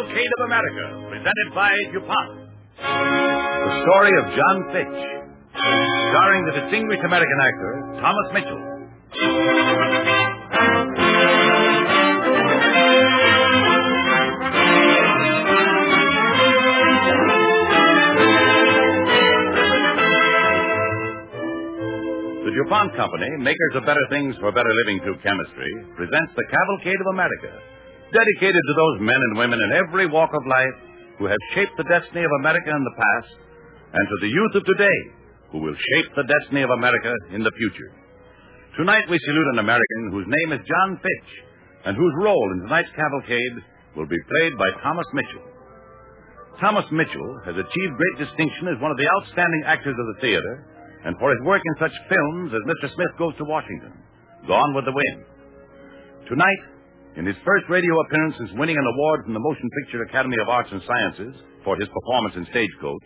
Cavalcade of America, presented by DuPont. The story of John Feich, starring the distinguished American actor, Thomas Mitchell. The DuPont Company, makers of better things for better living through chemistry, presents the Cavalcade of America, dedicated to those men and women in every walk of life who have shaped the destiny of America in the past, and to the youth of today who will shape the destiny of America in the future. Tonight we salute an American whose name is John Feich, and whose role in tonight's cavalcade will be played by Thomas Mitchell. Thomas Mitchell has achieved great distinction as one of the outstanding actors of the theater, and for his work in such films as Mr. Smith Goes to Washington, Gone with the Wind. Tonight, in his first radio appearance since winning an award from the Motion Picture Academy of Arts and Sciences for his performance in Stagecoach,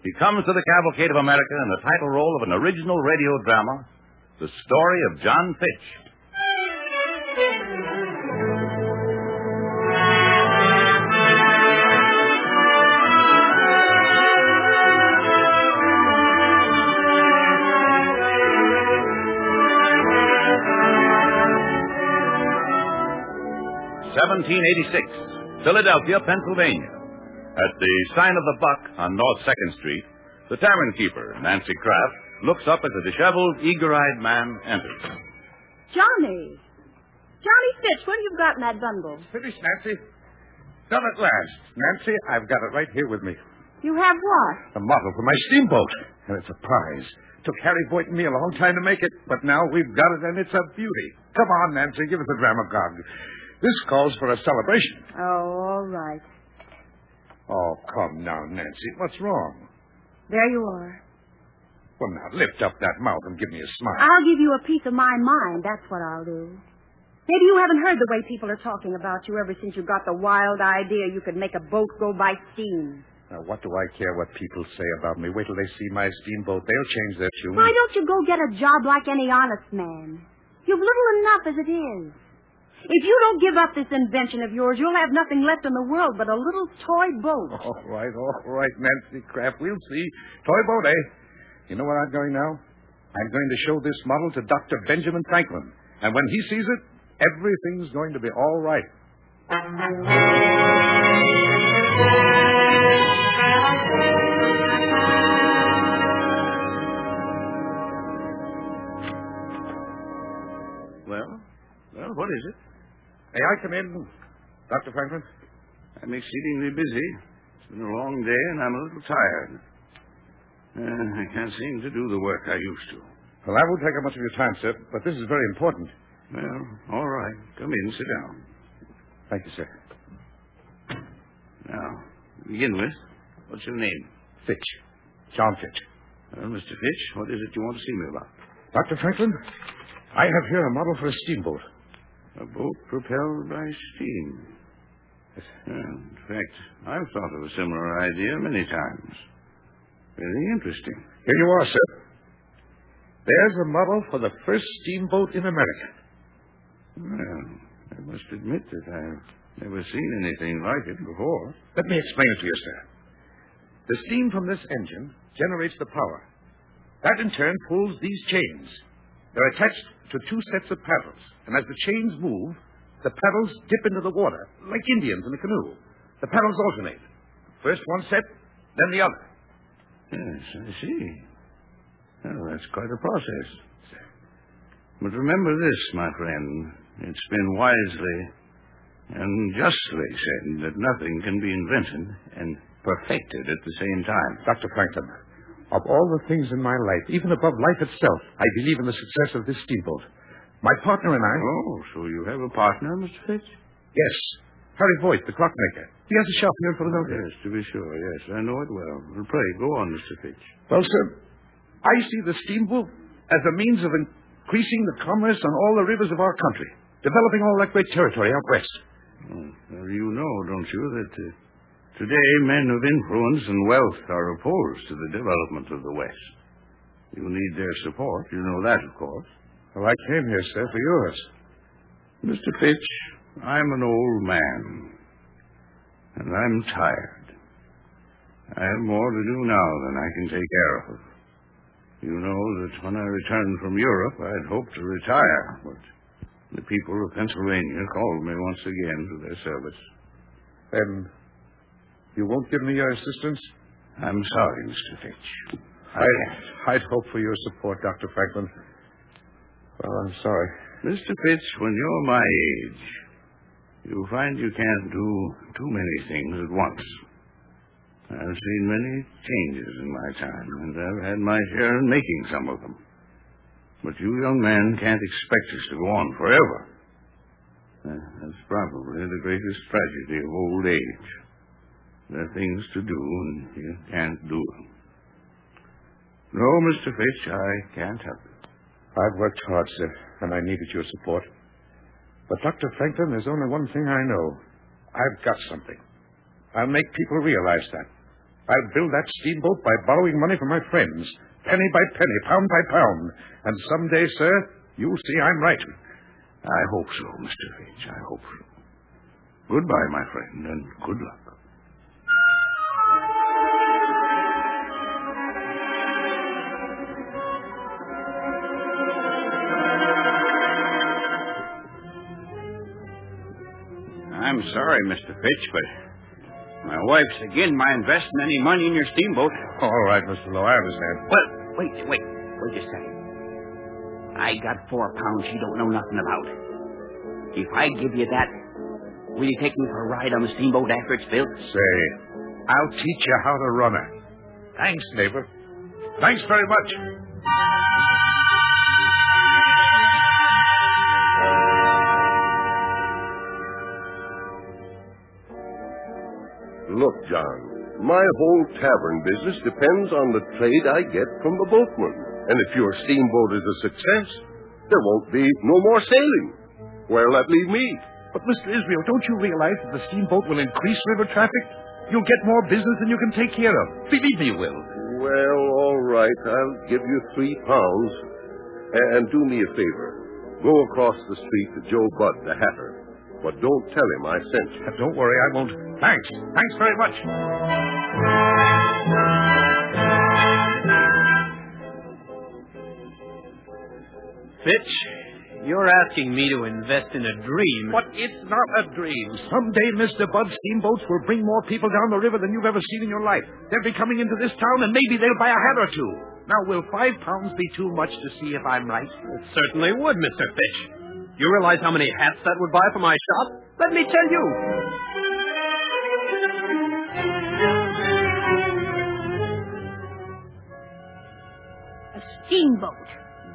he comes to the Cavalcade of America in the title role of an original radio drama, The Story of John Feich. 1786, Philadelphia, Pennsylvania. At the sign of the Buck on North 2nd Street, the tavern keeper, Nancy Kraft, looks up as a disheveled, eager-eyed man enters. Johnny Feich, what have you got in that bundle? It's finished, Nancy. Done at last. Nancy, I've got it right here with me. You have what? A model for my steamboat. And it's a prize. Took Harry Boyd and me a long time to make it, but now we've got it, and it's a beauty. Come on, Nancy, give us a dramagog. This calls for a celebration. Oh, all right. Oh, come now, Nancy. What's wrong? There you are. Well, now, lift up that mouth and give me a smile. I'll give you a piece of my mind. That's what I'll do. Maybe you haven't heard the way people are talking about you ever since you got the wild idea you could make a boat go by steam. Now, what do I care what people say about me? Wait till they see my steamboat. They'll change their tune. Why don't you go get a job like any honest man? You've little enough as it is. If you don't give up this invention of yours, you'll have nothing left in the world but a little toy boat. All right, Nancy Kraft. We'll see. Toy boat, eh? You know where I'm going now? I'm going to show this model to Dr. Benjamin Franklin. And when he sees it, everything's going to be all right. Well, what is it? May I come in, Dr. Franklin? I'm exceedingly busy. It's been a long day, and I'm a little tired. I can't seem to do the work I used to. Well, I won't take up much of your time, sir, but this is very important. Well, all right. Come in, sit down. Thank you, sir. Now, to begin with, what's your name? Feich. John Feich. Well, Mr. Feich, what is it you want to see me about? Dr. Franklin, I have here a model for a steamboat. A boat propelled by steam. Yes. In fact, I've thought of a similar idea many times. Very interesting. Here you are, sir. There's a model for the first steamboat in America. Well, I must admit that I've never seen anything like it before. Let me explain it to you, sir. The steam from this engine generates the power. That, in turn, pulls these chains. They're attached to two sets of paddles, and as the chains move, the paddles dip into the water, like Indians in a canoe. The paddles alternate. First one set, then the other. Yes, I see. Well, that's quite a process. But remember this, my friend. It's been wisely and justly said that nothing can be invented and perfected at the same time. Dr. Franklin, of all the things in my life, even above life itself, I believe in the success of this steamboat. My partner and I... Oh, so you have a partner, Mr. Feich? Yes. Harry Boyd, the clockmaker. He has a shop here in Philadelphia. Yes, to be sure, yes. I know it well. Well, pray, go on, Mr. Feich. Well, sir, I see the steamboat as a means of increasing the commerce on all the rivers of our country, developing all that great territory out west. Well, you know, don't you, that today men of influence and wealth are opposed to the development of the West. You need their support. You know that, of course. Well, I came here, sir, for yours. Mr. Feich, I'm an old man. And I'm tired. I have more to do now than I can take care of. You know that when I returned from Europe, I'd hoped to retire, but the people of Pennsylvania called me once again to their service. Then you won't give me your assistance? I'm sorry, Mr. Feich. I'd hoped for your support, Dr. Franklin. Well, I'm sorry. Mr. Feich, when you're my age, you find you can't do too many things at once. I've seen many changes in my time, and I've had my share in making some of them. But you young men can't expect us to go on forever. That's probably the greatest tragedy of old age. There are things to do, and you can't do them. No, Mr. Feich, I can't help it. I've worked hard, sir, and I needed your support. But, Dr. Franklin, there's only one thing I know. I've got something. I'll make people realize that. I'll build that steamboat by borrowing money from my friends, penny by penny, pound by pound. And someday, sir, you'll see I'm right. I hope so, Mr. Feich. I hope so. Goodbye, my friend, and good luck. I'm sorry, Mr. Feich, but my wife's again my investing any money in your steamboat. All right, Mr. Lowe, I understand. Well, wait a second. I got £4 you don't know nothing about. If I give you that, will you take me for a ride on the steamboat after it's built? Say, I'll teach you how to run her. Thanks, neighbor. Thanks very much. Look, John, my whole tavern business depends on the trade I get from the boatmen. And if your steamboat is a success, there won't be no more sailing. Where'll that leave me? But, Mr. Israel, don't you realize that the steamboat will increase river traffic? You'll get more business than you can take care of. Believe me, you will. Well, all right, I'll give you £3. And do me a favor. Go across the street to Joe Budd, the hatter. But don't tell him I sent you. Don't worry, I won't. Thanks. Thanks very much. Feich, you're asking me to invest in a dream. But it's not a dream. Someday, Mr. Budd, steamboats will bring more people down the river than you've ever seen in your life. They'll be coming into this town, and maybe they'll buy a hat or two. Now, will £5 be too much to see if I'm right? It certainly would, Mr. Feich. You realize how many hats that would buy for my shop? Let me tell you. A steamboat.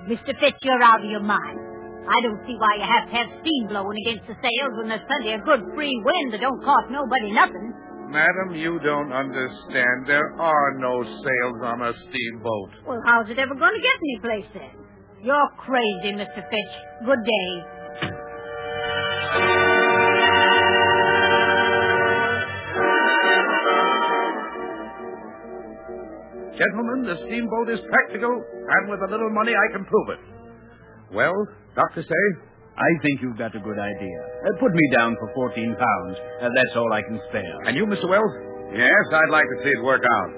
Mr. Feich, you're out of your mind. I don't see why you have to have steam blowing against the sails when there's plenty of good free wind that don't cost nobody nothing. Madam, you don't understand. There are no sails on a steamboat. Well, how's it ever going to get any place then? You're crazy, Mr. Feich. Good day. Gentlemen, the steamboat is practical, and with a little money I can prove it. Well, Dr. Say? I think you've got a good idea. Put me down for £14. That's all I can spare. And you, Mr. Wells? Yes, I'd like to see it work out.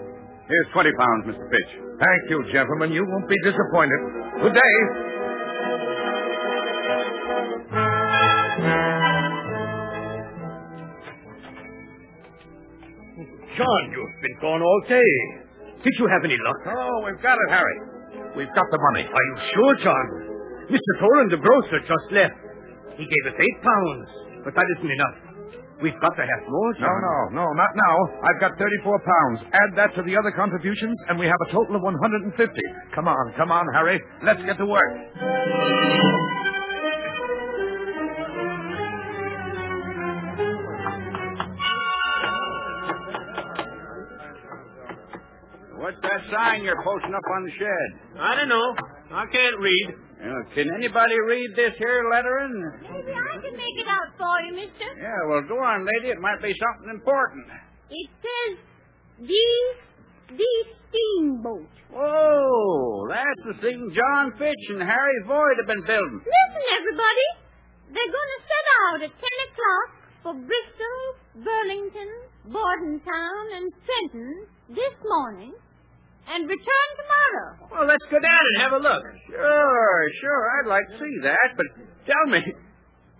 Here's £20, Mr. Feich. Thank you, gentlemen. You won't be disappointed. Good day. John, you've been gone all day. Did you have any luck? Oh, we've got it, Harry. We've got the money. Are you sure, John? Mr. Tolan, the grocer, just left. He gave us £8, but that isn't enough. We've got to have more, John. No, not now. I've got £34. Add that to the other contributions, and we have a total of $150. Come on, Harry. Let's get to work. What's that sign you're posting up on the shed? I don't know. I can't read. Can anybody read this here lettering? Maybe I can make it out for you, mister. Yeah, well, go on, lady. It might be something important. It says, the steamboat. Oh, that's the thing John Feich and Harry Void have been building. Listen, everybody. They're going to set out at 10 o'clock for Bristol, Burlington, Bordentown and Trenton this morning and return tomorrow. Well, let's go down and have a look. Sure. I'd like to see that, but tell me,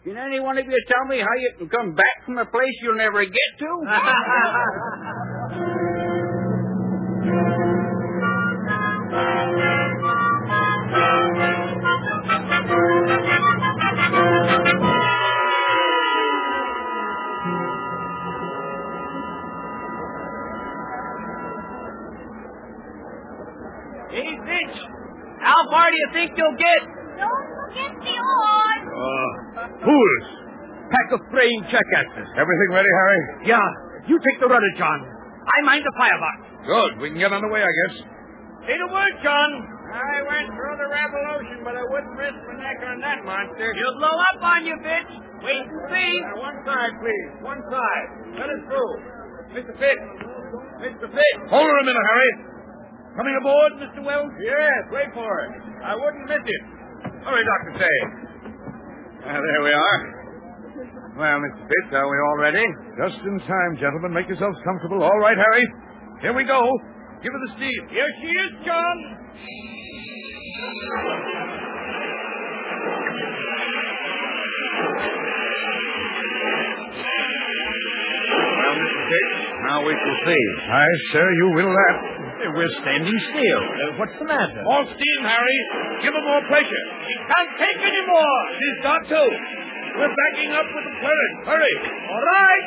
can any one of you tell me how you can come back from a place you'll never get to? Hey, Feich, how far do you think you'll get? Don't forget the oars. Fools! Pack of praying jackasses. Everything ready, Harry? Yeah, you take the rudder, John. I mind the firebox. Good. We can get on the way, I guess. Say the word, John. I went through the revolution, but I wouldn't risk my neck on that monster. He'll blow up on you, Feich. Wait and see. One side, please. One side. Let us through. Mr. Feich. Mr. Feich. Hold her a minute, Harry. Coming aboard, Mr. Wells? Yes, wait for it. I wouldn't miss it. Hurry, Dr. Say. There we are. Well, Mr. Fitz, are we all ready? Just in time, gentlemen. Make yourselves comfortable. All right, Harry. Here we go. Give her the steam. Here she is, John. Well, Mr. Fitz, now we shall see. Aye, sir, you will laugh. We're standing still. What's the matter? All steam, Harry. Give her more pressure. She can't take any more. She's got to. We're backing up with the current. Hurry. All right.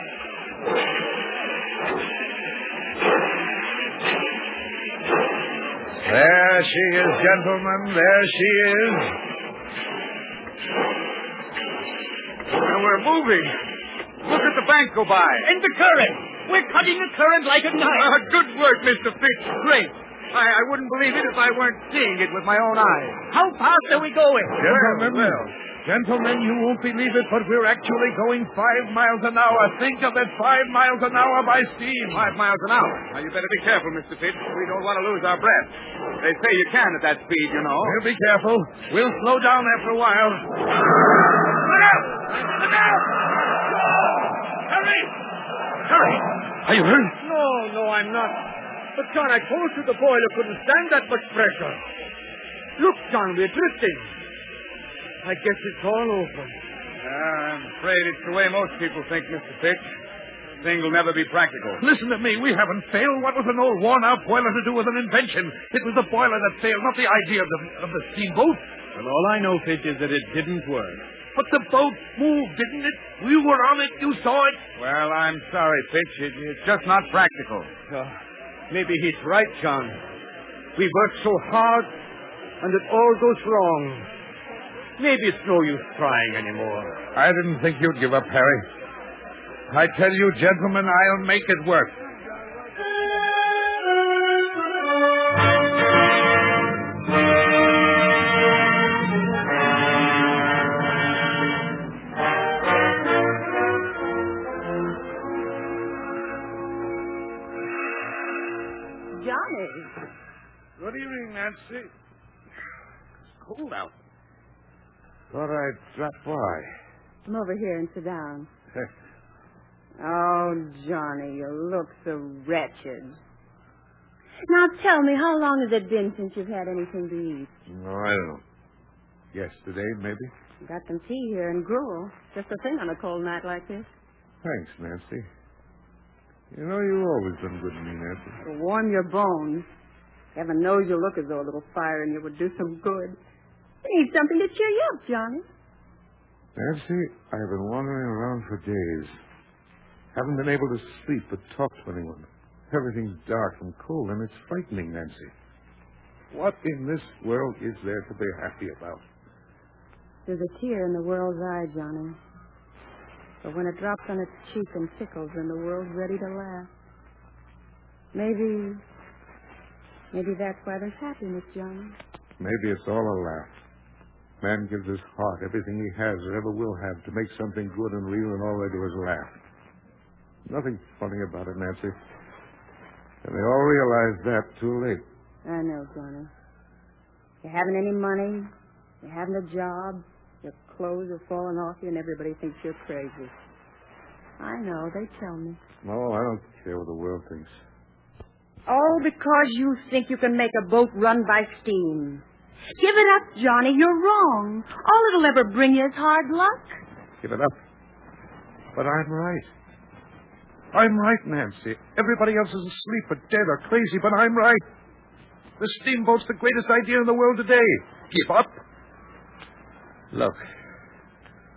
There she is, gentlemen. There she is. Well, we're moving. Look at the bank go by. And the current. We're cutting the current like a knife. Good work, Mr. Fitz. Great. I wouldn't believe it if I weren't seeing it with my own eyes. How fast are we going? Gentlemen, you won't believe it, but we're actually going 5 miles an hour. Think of it, 5 miles an hour by steam. 5 miles an hour. Now, you better be careful, Mr. Fitz. We don't want to lose our breath. They say you can at that speed, you know. We'll be careful. We'll slow down after a while. Look out! Look out! Hurry! Hurry! Are you hurt? No, I'm not. But, John, I told you the boiler couldn't stand that much pressure. Look, John, we're drifting. I guess it's all over. I'm afraid it's the way most people think, Mr. Fitz. Thing will never be practical. Listen to me. We haven't failed. What was an old worn-out boiler to do with an invention? It was the boiler that failed, not the idea of the steamboat. Well, all I know, Feich, is that it didn't work. But the boat moved, didn't it? We were on it. You saw it. Well, I'm sorry, Fitch. It's just not practical. Maybe he's right, John. We work so hard, and it all goes wrong. Maybe it's no use trying anymore. I didn't think you'd give up, Harry. I tell you, gentlemen, I'll make it work. Johnny. Good evening, Nancy. It's cold out. Thought I'd drop by. Come over here and sit down. Oh, Johnny, you look so wretched. Now tell me, how long has it been since you've had anything to eat? No, I don't know. Yesterday, maybe? Got some tea here and gruel. Just a thing on a cold night like this. Thanks, Nancy. You know, you've always been good to me, Nancy. It'll warm your bones. Heaven knows you look as though a little fire in you would do some good. You need something to cheer you up, Johnny. Nancy, I've been wandering around for days. Haven't been able to sleep or talk to anyone. Everything's dark and cold, and it's frightening, Nancy. What in this world is there to be happy about? There's a tear in the world's eye, Johnny. But when it drops on its cheek and tickles, then the world's ready to laugh. Maybe that's why there's happiness, Johnny. Maybe it's all a laugh. Man gives his heart, everything he has or ever will have, to make something good and real, and all they do is laugh. Nothing funny about it, Nancy. And they all realize that too late. I know, Johnny. You haven't any money. You haven't a job. Your clothes are falling off you, and everybody thinks you're crazy. I know, they tell me. No, I don't care what the world thinks. Oh, because you think you can make a boat run by steam. Give it up, Johnny. You're wrong. All it'll ever bring you is hard luck. Give it up. But I'm right. I'm right, Nancy. Everybody else is asleep or dead or crazy, but I'm right. The steamboat's the greatest idea in the world today. Give up? Look,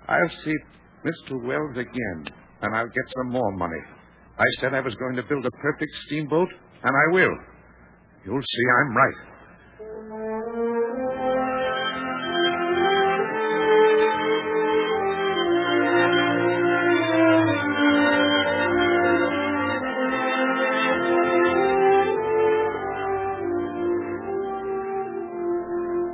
I'll see Mr. Wells again, and I'll get some more money. I said I was going to build a perfect steamboat, and I will. You'll see I'm right.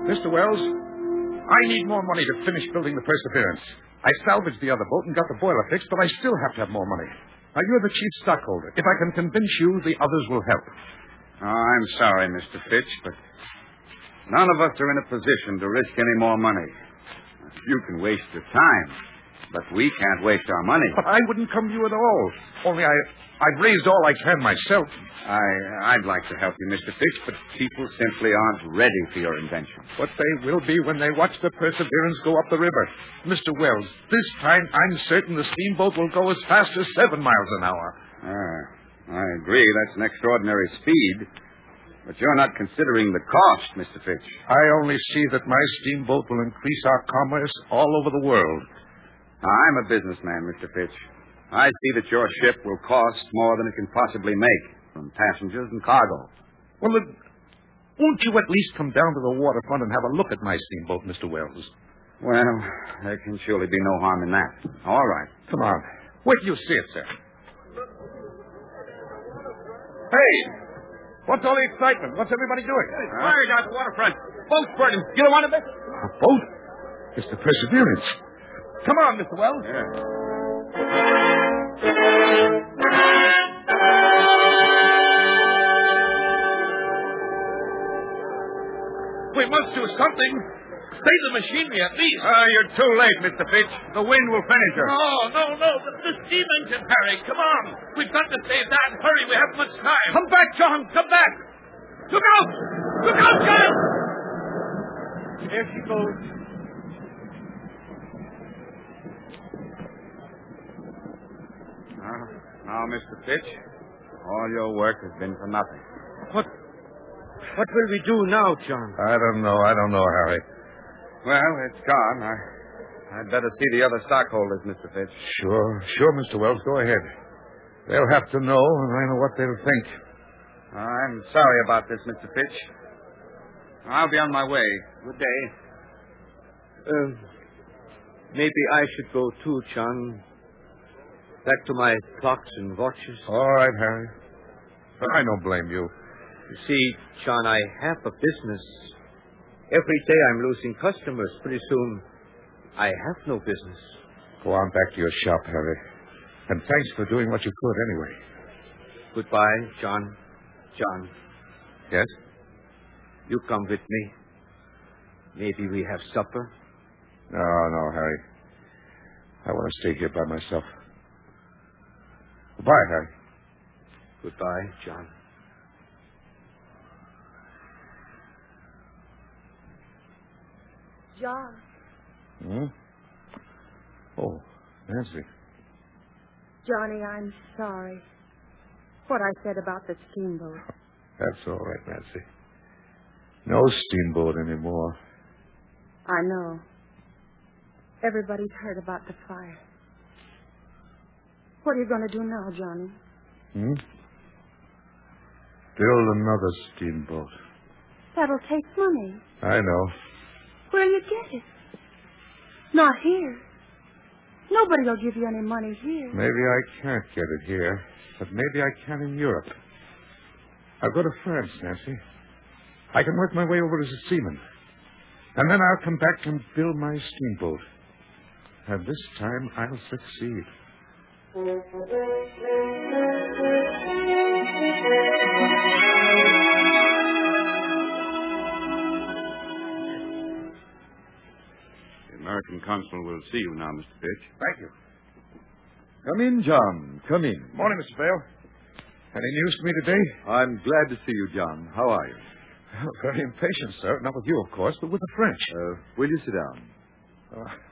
Mr. Wells, I need more money to finish building the Perseverance. I salvaged the other boat and got the boiler fixed, but I still have to have more money. Now, you're the chief stockholder. If I can convince you, the others will help. Oh, I'm sorry, Mr. Feich, but none of us are in a position to risk any more money. You can waste your time, but we can't waste our money. But I wouldn't come to you at all. Only I've raised all I can myself. I'd like to help you, Mr. Feich, but people simply aren't ready for your invention. But they will be when they watch the Perseverance go up the river. Mr. Wells, this time I'm certain the steamboat will go as fast as 7 miles an hour. I agree. That's an extraordinary speed. But you're not considering the cost, Mr. Feich. I only see that my steamboat will increase our commerce all over the world. I'm a businessman, Mr. Feich. I see that your ship will cost more than it can possibly make from passengers and cargo. Well, then, won't you at least come down to the waterfront and have a look at my steamboat, Mr. Wells? Well, there can surely be no harm in that. All right. Come on. Wait till you see it, sir. Hey! What's all the excitement? What's everybody doing? Fire down the waterfront. Boat's burning. You don't want to miss it? A boat? It's the Perseverance. Come on, Mr. Wells. Yeah. We must do something. Save the machinery at least. You're too late, Mr. Feich. The wind will finish her. No. The steam engine, Harry. Come on. We've got to save that. Hurry, we haven't much time. Come back, John. Come back. Look out! Look out, John! There she goes. Now, Mr. Feich, all your work has been for nothing. What will we do now, John? I don't know, Harry. Well, it's gone. I'd better see the other stockholders, Mr. Feich. Sure, Mr. Wells. Go ahead. They'll have to know, and I know what they'll think. I'm sorry about this, Mr. Feich. I'll be on my way. Good day. Maybe I should go too, John. Back to my clocks and watches. All right, Harry. But I don't blame you. You see, John, I have a business. Every day I'm losing customers. Pretty soon, I have no business. Go on back to your shop, Harry. And thanks for doing what you could anyway. Goodbye, John. John. Yes? You come with me. Maybe we have supper. No, Harry. I want to stay here by myself. Goodbye, Harry. Goodbye, John. John. Hmm? Oh, Nancy. Johnny, I'm sorry. What I said about the steamboat. That's all right, Nancy. No steamboat anymore. I know. Everybody's heard about the fire. What are you going to do now, Johnny? Build another steamboat. That'll take money. I know. Where'll you get it? Not here. Nobody will give you any money here. Maybe I can't get it here, but maybe I can in Europe. I'll go to France, Nancy. I can work my way over as a seaman. And then I'll come back and build my steamboat. And this time I'll succeed. The American consul will see you now, Mr. Feich. Thank you. Come in, John. Come in. Morning, Mr. Vale. Any news for me today? I'm glad to see you, John. How are you? Oh, very impatient, sir. Not with you, of course, but with the French. Will you sit down?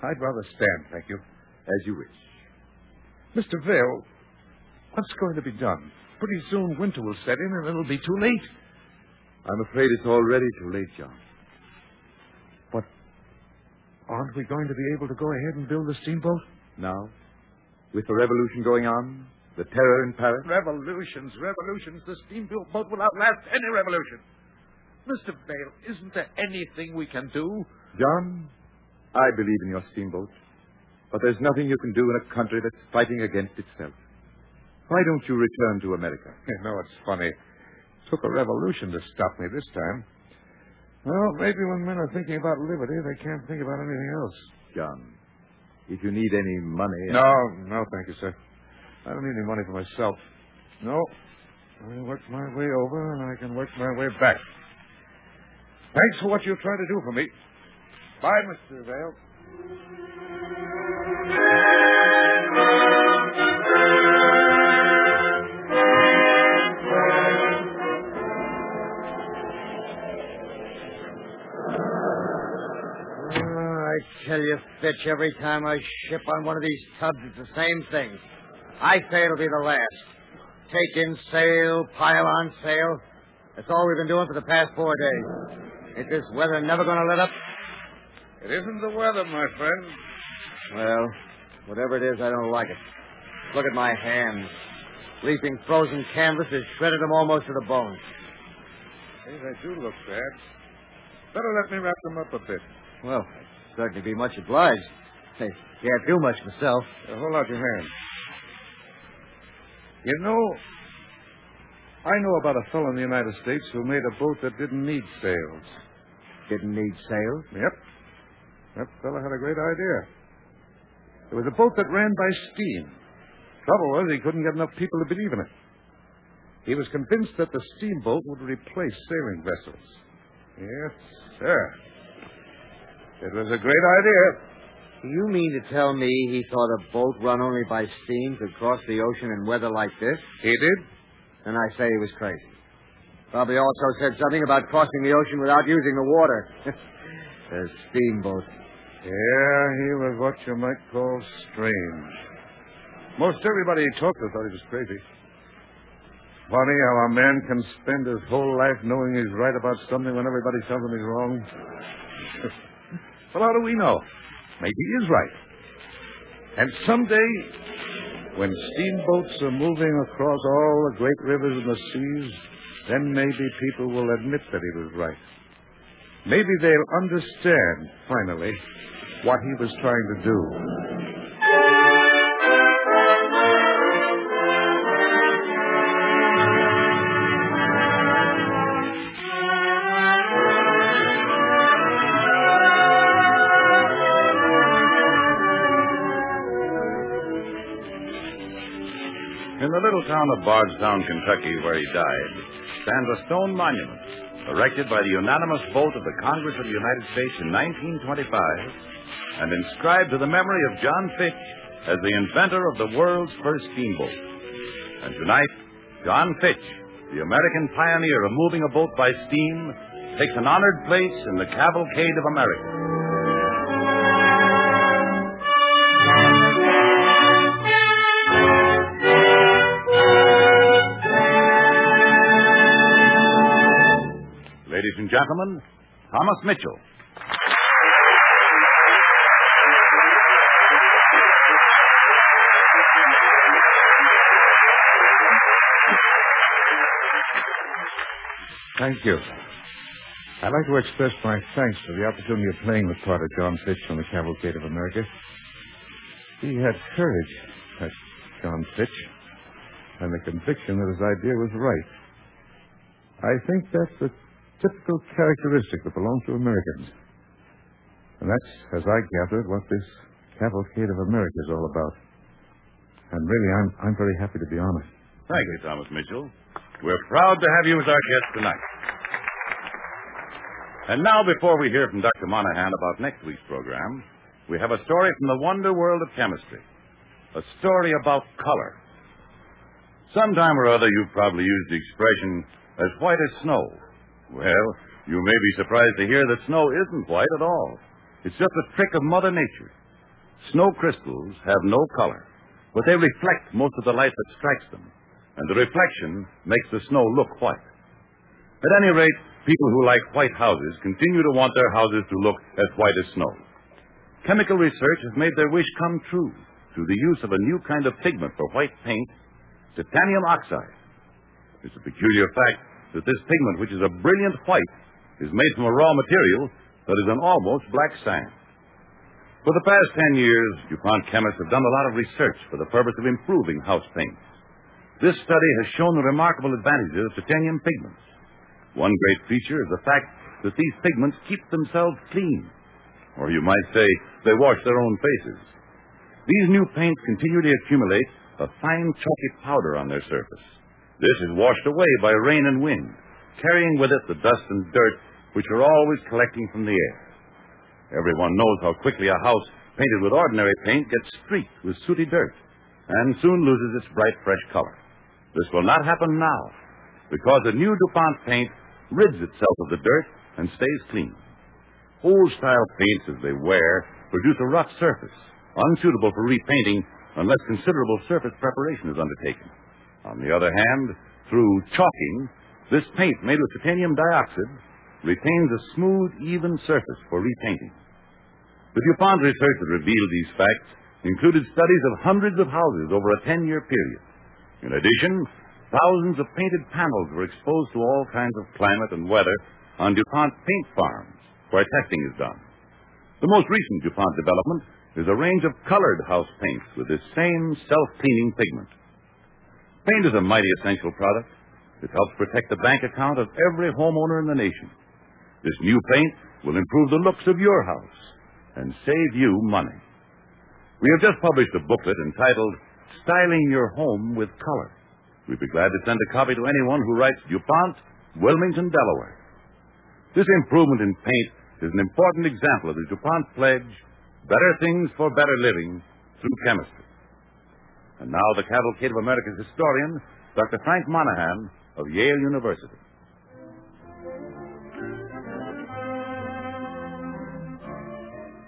I'd rather stand, thank you. As you wish. Mr. Vale, what's going to be done? Pretty soon winter will set in and it'll be too late. I'm afraid it's already too late, John. But aren't we going to be able to go ahead and build the steamboat? Now? With the revolution going on? The terror in Paris? Revolutions. The steamboat will outlast any revolution. Mr. Vale, isn't there anything we can do? John, I believe in your steamboat. But there's nothing you can do in a country that's fighting against itself. Why don't you return to America? You know, it's funny. It took a revolution to stop me this time. Well, maybe when men are thinking about liberty, they can't think about anything else. John, if you need any money... No, thank you, sir. I don't need any money for myself. No. I work my way over, and I can work my way back. Thanks for what you're trying to do for me. Bye, Mr. Vale. I tell you, Fitch, every time I ship on one of these tubs, it's the same thing. I say it'll be the last. Take in sail, pile on sail. That's all we've been doing for the past 4 days. Ain't this weather never going to let up? It isn't the weather, my friend. Well, whatever it is, I don't like it. Look at my hands. Leaping frozen canvas has shredded them almost to the bone. Hey, they do look bad. Better let me wrap them up a bit. Well, I'd certainly be much obliged. Hey, can't do much myself. Hold out your hand. You know, I know about a fellow in the United States who made a boat that didn't need sails. Didn't need sails? Yep. That fellow had a great idea. It was a boat that ran by steam. Trouble was, he couldn't get enough people to believe in it. He was convinced that the steamboat would replace sailing vessels. Yes, sir. It was a great idea. You mean to tell me he thought a boat run only by steam could cross the ocean in weather like this? He did. Then I say he was crazy. Probably also said something about crossing the ocean without using the water. A steamboat. Yeah, he was what you might call strange. Most everybody he talked to thought he was crazy. Funny how a man can spend his whole life knowing he's right about something when everybody tells him he's wrong. Well, how do we know? Maybe he is right. And someday, when steamboats are moving across all the great rivers and the seas, then maybe people will admit that he was right. Maybe they'll understand, finally, what he was trying to do. In the little town of Bardstown, Kentucky, where he died, stands a stone monument erected by the unanimous vote of the Congress of the United States in 1925 and inscribed to the memory of John Feich as the inventor of the world's first steamboat. And tonight, John Feich, the American pioneer of moving a boat by steam, takes an honored place in the Cavalcade of America. Ladies and gentlemen, Thomas Mitchell. Thank you. I'd like to express my thanks for the opportunity of playing the part of John Feich on the Cavalcade of America. He had courage, that John Feich, and the conviction that his idea was right. I think that's the typical characteristic that belongs to Americans. And that's, as I gathered, what this Cavalcade of America is all about. And really, I'm very happy to be on it. Thank you, Thomas Mitchell. We're proud to have you as our guest tonight. And now, before we hear from Dr. Monahan about next week's program, we have a story from the wonder world of chemistry. a story about color. Sometime or other you've probably used the expression, as white as snow. Well, you may be surprised to hear that snow isn't white at all. It's just a trick of Mother Nature. Snow crystals have no color, but they reflect most of the light that strikes them, and the reflection makes the snow look white. At any rate, people who like white houses continue to want their houses to look as white as snow. Chemical research has made their wish come true through the use of a new kind of pigment for white paint, titanium oxide. It's a peculiar fact that this pigment, which is a brilliant white, is made from a raw material that is an almost black sand. For the past 10 years, DuPont chemists have done a lot of research for the purpose of improving house paints. This study has shown the remarkable advantages of titanium pigments. One great feature is the fact that these pigments keep themselves clean. Or you might say they wash their own faces. These new paints continually accumulate a fine chalky powder on their surface. This is washed away by rain and wind, carrying with it the dust and dirt which are always collecting from the air. Everyone knows how quickly a house painted with ordinary paint gets streaked with sooty dirt and soon loses its bright, fresh color. This will not happen now because the new DuPont paint rids itself of the dirt and stays clean. Old-style paints, as they wear, produce a rough surface, unsuitable for repainting unless considerable surface preparation is undertaken. On the other hand, through chalking, this paint made with titanium dioxide retains a smooth, even surface for repainting. The DuPont research that revealed these facts included studies of hundreds of houses over a 10-year period. In addition, thousands of painted panels were exposed to all kinds of climate and weather on DuPont paint farms where testing is done. The most recent DuPont development is a range of colored house paints with this same self-cleaning pigment. Paint is a mighty essential product. It helps protect the bank account of every homeowner in the nation. This new paint will improve the looks of your house and save you money. We have just published a booklet entitled Styling Your Home with Color. We'd be glad to send a copy to anyone who writes DuPont, Wilmington, Delaware. This improvement in paint is an important example of the DuPont pledge, better things for better living through chemistry. And now the Cavalcade of America's historian, Dr. Frank Monahan of Yale University.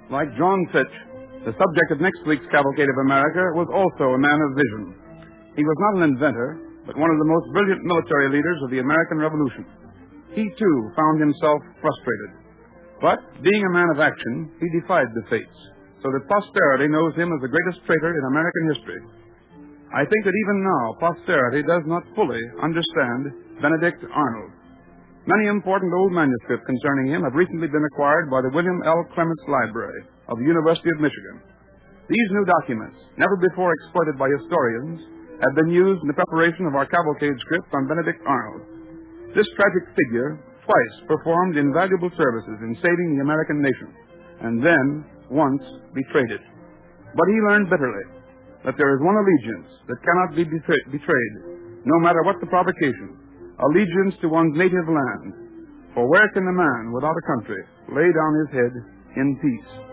Like John Feich, the subject of next week's Cavalcade of America was also a man of vision. He was not an inventor, but one of the most brilliant military leaders of the American Revolution. He, too, found himself frustrated. But, being a man of action, he defied the fates, so that posterity knows him as the greatest traitor in American history. I think that even now, posterity does not fully understand Benedict Arnold. Many important old manuscripts concerning him have recently been acquired by the William L. Clements Library of the University of Michigan. These new documents, never before exploited by historians, have been used in the preparation of our Cavalcade script on Benedict Arnold. This tragic figure twice performed invaluable services in saving the American nation, and then once betrayed it. But he learned bitterly that there is one allegiance that cannot be betrayed, no matter what the provocation. Allegiance to one's native land. For where can a man without a country lay down his head in peace?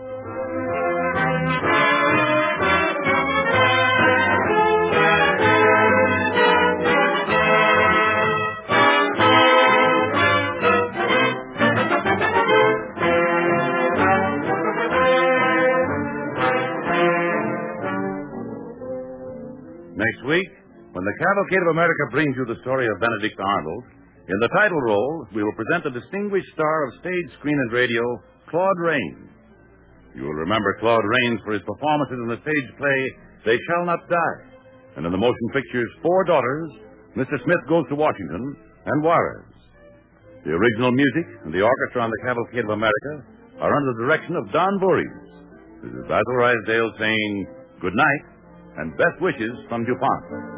Next week, when the Cavalcade of America brings you the story of Benedict Arnold, in the title role, we will present the distinguished star of stage, screen, and radio, Claude Rains. You will remember Claude Rains for his performances in the stage play, They Shall Not Die, and in the motion pictures Four Daughters, Mr. Smith Goes to Washington, and Juarez. The original music and the orchestra on the Cavalcade of America are under the direction of Don Voorhees. This is Basil Ruysdael saying good night and best wishes from DuPont.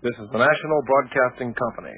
This is the National Broadcasting Company.